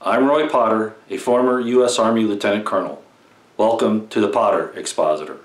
I'm Roy Potter, a former U.S. Army Lieutenant Colonel. Welcome to the Potter Expositor.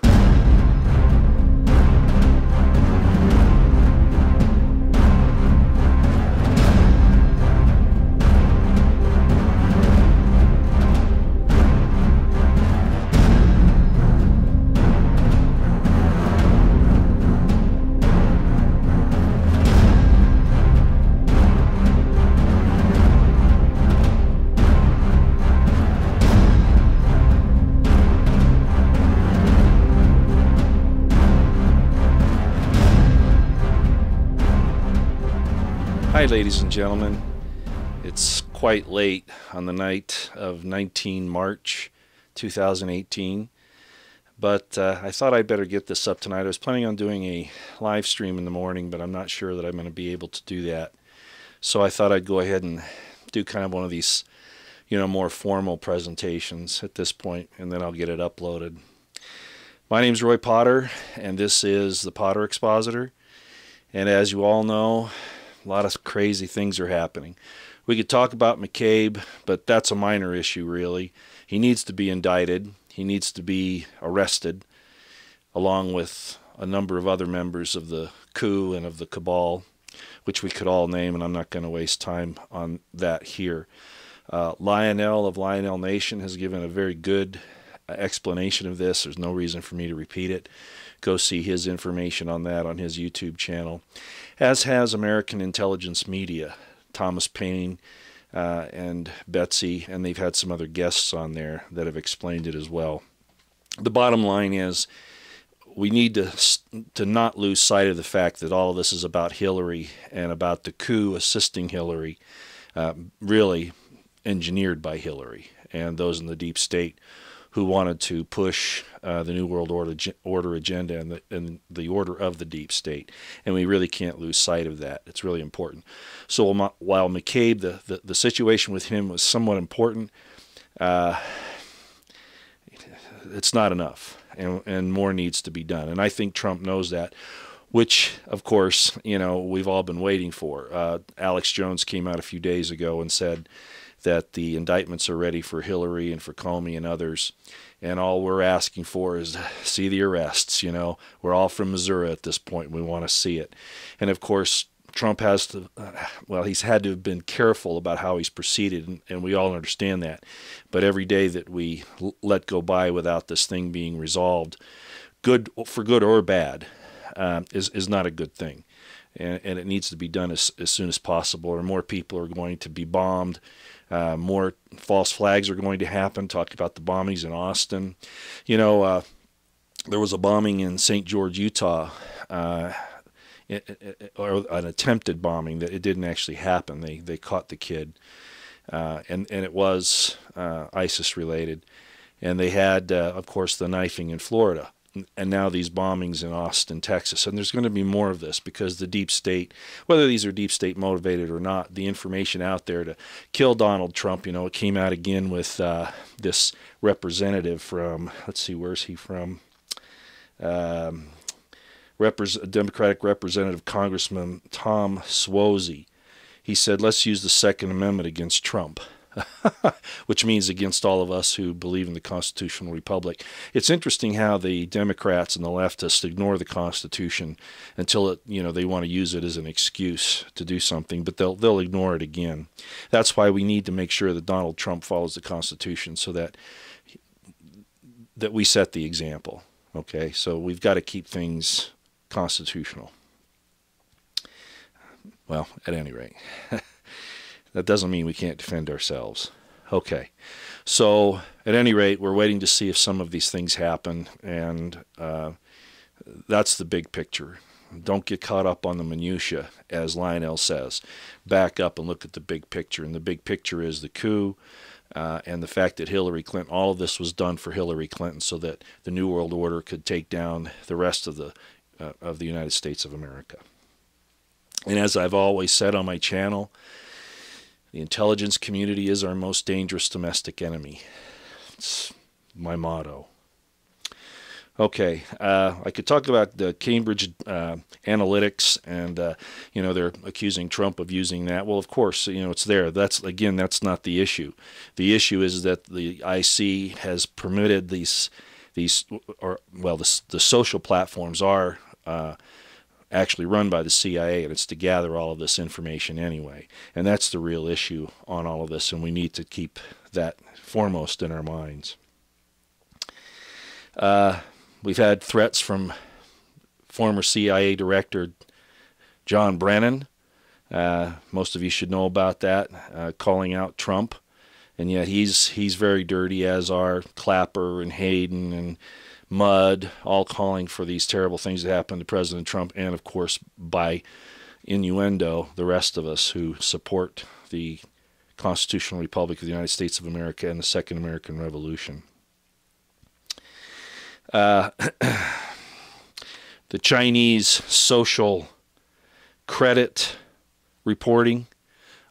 Hi ladies and gentlemen, it's quite late on the night of 19 March 2018, but I thought I'd better get this up tonight. I was planning on doing a live stream in the morning, but I'm not sure that I'm going to be able to do that. So I thought I'd go ahead and do kind of one of these, more formal presentations at this point, and then I'll get it uploaded. My name's Roy Potter, and this is the Potter Expositor, and as you all know, a lot of crazy things are happening. We could talk about McCabe, but that's a minor issue, really. He needs to be indicted. He needs to be arrested, along with a number of other members of the Coup and of the cabal, which we could all name, and I'm not going to waste time on that here. Lionel of Lionel Nation has given a very good explanation of this. There's no reason for me to repeat it. Go see his information on that on his YouTube channel, as has American Intelligence Media, Thomas Paine and Betsy, and they've had some other guests on there that have explained it as well. The bottom line is we need to not lose sight of the fact that all of this is about Hillary and about the coup assisting Hillary, really engineered by Hillary and those in the deep state who wanted to push the New World Order agenda and the order of the deep state. And we really can't lose sight of that. It's really important. So while McCabe, the situation with him was somewhat important, it's not enough. And more needs to be done. And I think Trump knows that, which, of course, we've all been waiting for. Alex Jones came out a few days ago and said that the indictments are ready for Hillary and for Comey and others, and all we're asking for is see the arrests. We're all from Missouri at this point. We want to see it. And of course, Trump has to, he's had to have been careful about how he's proceeded, and we all understand that. But every day that we let go by without this thing being resolved, good or bad, is not a good thing. And it needs to be done as soon as possible, or more people are going to be bombed. More false flags are going to happen. Talk about the bombings in Austin. There was a bombing in St. George, Utah, or an attempted bombing that it didn't actually happen. They caught the kid, and it was ISIS related. And they had, of course, the knifing in Florida. And now these bombings in Austin, Texas. And there's going to be more of this because the deep state, whether these are deep state motivated or not, the information out there to kill Donald Trump, it came out again with this representative from, let's see, where's he from? Democratic Representative Congressman Tom Suozzi. He said, let's use the Second Amendment against Trump. Which means against all of us who believe in the constitutional republic. It's interesting how the Democrats and the leftists ignore the Constitution until they want to use it as an excuse to do something, but they'll ignore it again. That's why we need to make sure that Donald Trump follows the Constitution, so that we set the example. Okay, so we've got to keep things constitutional. Well, at any rate. That doesn't mean we can't defend ourselves. Okay, so at any rate, we're waiting to see if some of these things happen, and that's the big picture. Don't get caught up on the minutia, as Lionel says. Back up and look at the big picture, and the big picture is the coup and the fact that Hillary Clinton, all of this was done for Hillary Clinton so that the New World Order could take down the rest of the United States of America. And as I've always said on my channel, the intelligence community is our most dangerous domestic enemy. It's my motto. Okay, I could talk about the Cambridge Analytics, and they're accusing Trump of using that. Well, of course, it's there. That's not the issue. The issue is that the IC has permitted the social platforms are actually run by the CIA, and it's to gather all of this information anyway. And that's the real issue on all of this, and we need to keep that foremost in our minds. We've had threats from former CIA Director John Brennan. Most of you should know about that, calling out Trump. And yet he's very dirty, as are Clapper and Hayden and Mudd, all calling for these terrible things that happen to President Trump, and of course, by innuendo, the rest of us who support the Constitutional Republic of the United States of America and the Second American Revolution. The Chinese social credit reporting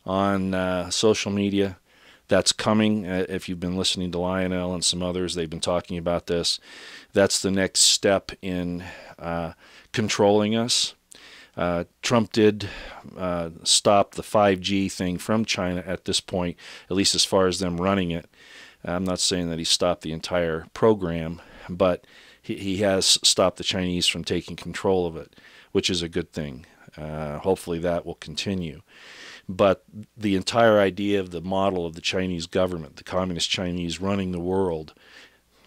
on social media, that's coming. If you've been listening to Lionel and some others, they've been talking about this. That's the next step in controlling us. Trump did stop the 5G thing from China at this point, at least as far as them running it. I'm not saying that he stopped the entire program, but he has stopped the Chinese from taking control of it, which is a good thing. Hopefully that will continue. But the entire idea of the model of the Chinese government, the communist Chinese running the world,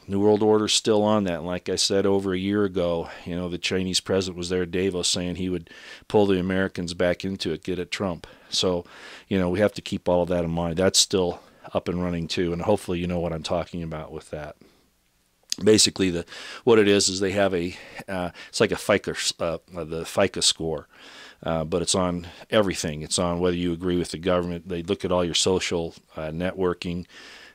New World Order's still on that. And like I said over a year ago, the Chinese president was there at Davos saying he would pull the Americans back into it, get at Trump. So, we have to keep all of that in mind. That's still up and running too, and hopefully you know what I'm talking about with that. Basically, what it is they have it's like a the FICA score, but it's on everything. It's on whether you agree with the government. They look at all your social networking,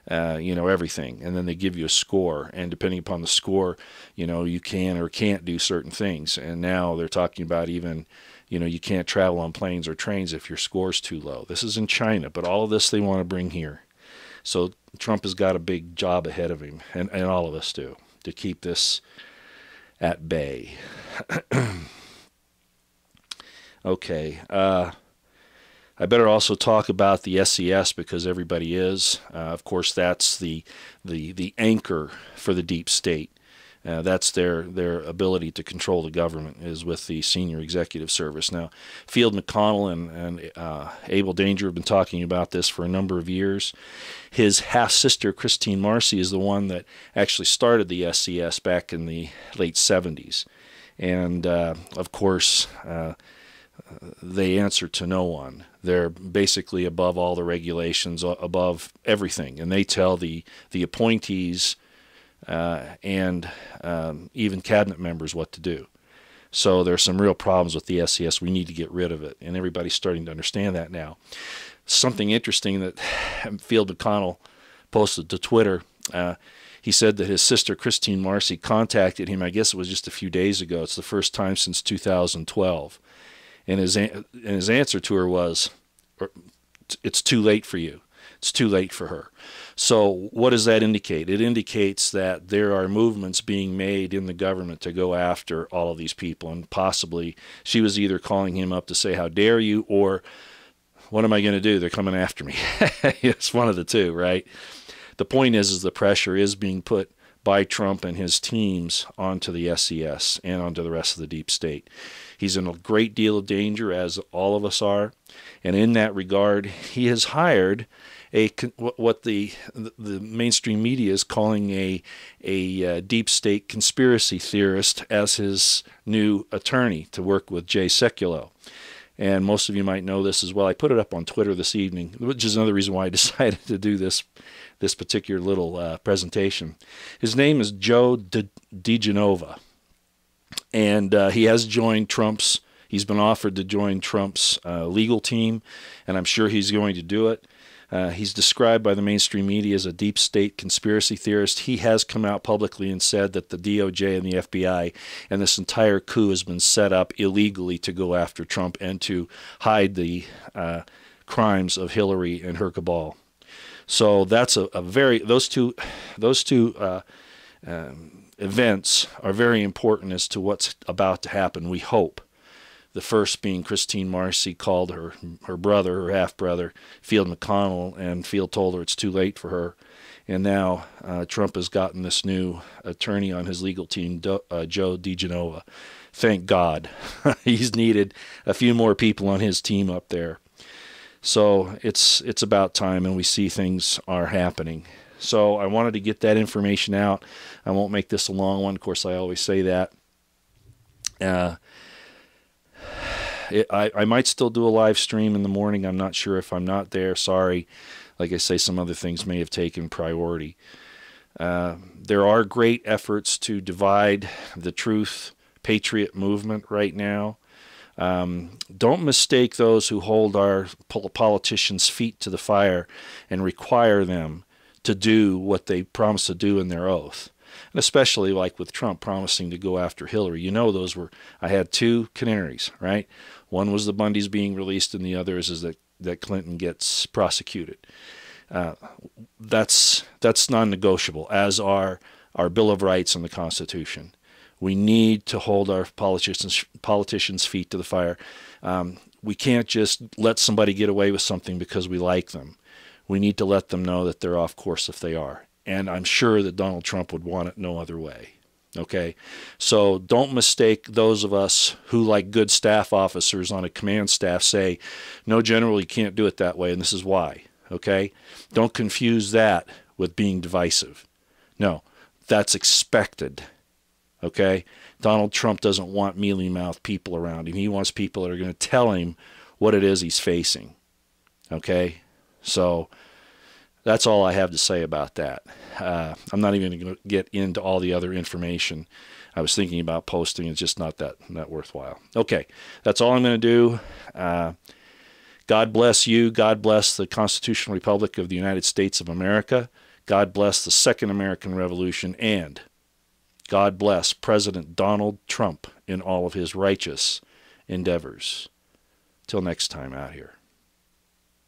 everything, and then they give you a score. And depending upon the score, you can or can't do certain things. And now they're talking about even, you can't travel on planes or trains if your score's too low. This is in China, but all of this they want to bring here. So Trump has got a big job ahead of him, and all of us do, to keep this at bay. Okay. I better also talk about the SES, because everybody is. Of course, that's the anchor for the deep state. That's their ability to control the government, is with the senior executive service. Now, Field McConnell and Abel Danger have been talking about this for a number of years. His half-sister, Christine Marcy, is the one that actually started the SES back in the late 70s. And, of course, they answer to no one. They're basically above all the regulations, above everything. And they tell the appointees and even cabinet members what to do. So there's some real problems with the SES. We need to get rid of it, and everybody's starting to understand that now. Something interesting that Field McConnell posted to Twitter, he said that his sister Christine Marcy contacted him, I guess it was just a few days ago. It's the first time since 2012. And his answer to her was, it's too late for you. It's too late for her. So what does that indicate? It indicates that there are movements being made in the government to go after all of these people, and possibly she was either calling him up to say, how dare you, or what am I going to do? They're coming after me. It's one of the two, right? The point is the pressure is being put by Trump and his teams onto the SES and onto the rest of the deep state. He's in a great deal of danger, as all of us are, and in that regard, he has hired what the mainstream media is calling a deep state conspiracy theorist as his new attorney to work with Jay Sekulow. And most of you might know this as well. I put it up on Twitter this evening, which is another reason why I decided to do this particular little presentation. His name is Joe DiGenova, and he has joined Trump's. He's been offered to join Trump's legal team, and I'm sure he's going to do it. He's described by the mainstream media as a deep state conspiracy theorist. He has come out publicly and said that the DOJ and the FBI and this entire coup has been set up illegally to go after Trump and to hide the crimes of Hillary and her cabal. So that's those two events are very important as to what's about to happen, we hope. The first being Christine Marcy called her brother, her half-brother, Field McConnell, and Field told her it's too late for her. And now Trump has gotten this new attorney on his legal team, Joe DiGenova. Thank God. He's needed a few more people on his team up there. So it's about time, and we see things are happening. So I wanted to get that information out. I won't make this a long one. Of course, I always say that. I might still do a live stream in the morning. I'm not sure if I'm not there. Sorry. Like I say, some other things may have taken priority. There are great efforts to divide the truth Patriot movement right now. Don't mistake those who hold our politicians' feet to the fire and require them to do what they promise to do in their oath. And especially like with Trump promising to go after Hillary. You know, I had two canaries, right? One was the Bundys being released, and the other is that Clinton gets prosecuted. That's non-negotiable, as are our Bill of Rights and the Constitution. We need to hold our politicians' feet to the fire. We can't just let somebody get away with something because we like them. We need to let them know that they're off course if they are. And I'm sure that Donald Trump would want it no other way. Okay? So don't mistake those of us who, like good staff officers on a command staff, say, no, General, you can't do it that way, and this is why. Okay? Don't confuse that with being divisive. No, that's expected. Okay? Donald Trump doesn't want mealy-mouthed people around him. He wants people that are going to tell him what it is he's facing. Okay? So that's all I have to say about that. I'm not even going to get into all the other information I was thinking about posting. It's just not that worthwhile. Okay, that's all I'm going to do. God bless you. God bless the Constitutional Republic of the United States of America. God bless the Second American Revolution. And God bless President Donald Trump in all of his righteous endeavors. Till next time out here.